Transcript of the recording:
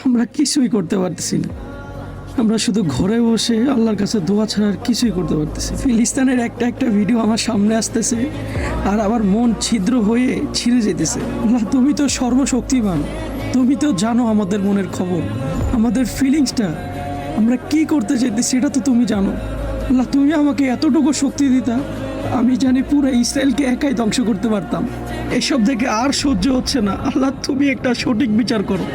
আমরা কিছুই করতে পারতেছি না। আমরা শুধু ঘরে বসে আল্লাহর কাছে দোয়া ছাড়া আর কিছুই করতে পারতেছি। ফিলিস্তিনের একটা একটা ভিডিও আমার সামনে আসতেছে আর আমার মন ছিদ্র হয়ে ছিঁড়ে যেতেছে। আল্লাহ, তুমি তো সর্বশক্তিমান, তুমি তো জানো আমাদের মনের খবর, আমাদের ফিলিংসটা, আমরা কি করতে চাইতেছি সেটা তো তুমি জানো। আল্লাহ, তুমি আমাকে এতটুকু শক্তি দিতা, আমি জানি পুরো ইসরায়েলকে একাই ধ্বংস করতে পারতাম। এসব দেখে আর সহ্য হচ্ছে না। আল্লাহ, তুমি একটা সঠিক বিচার করো।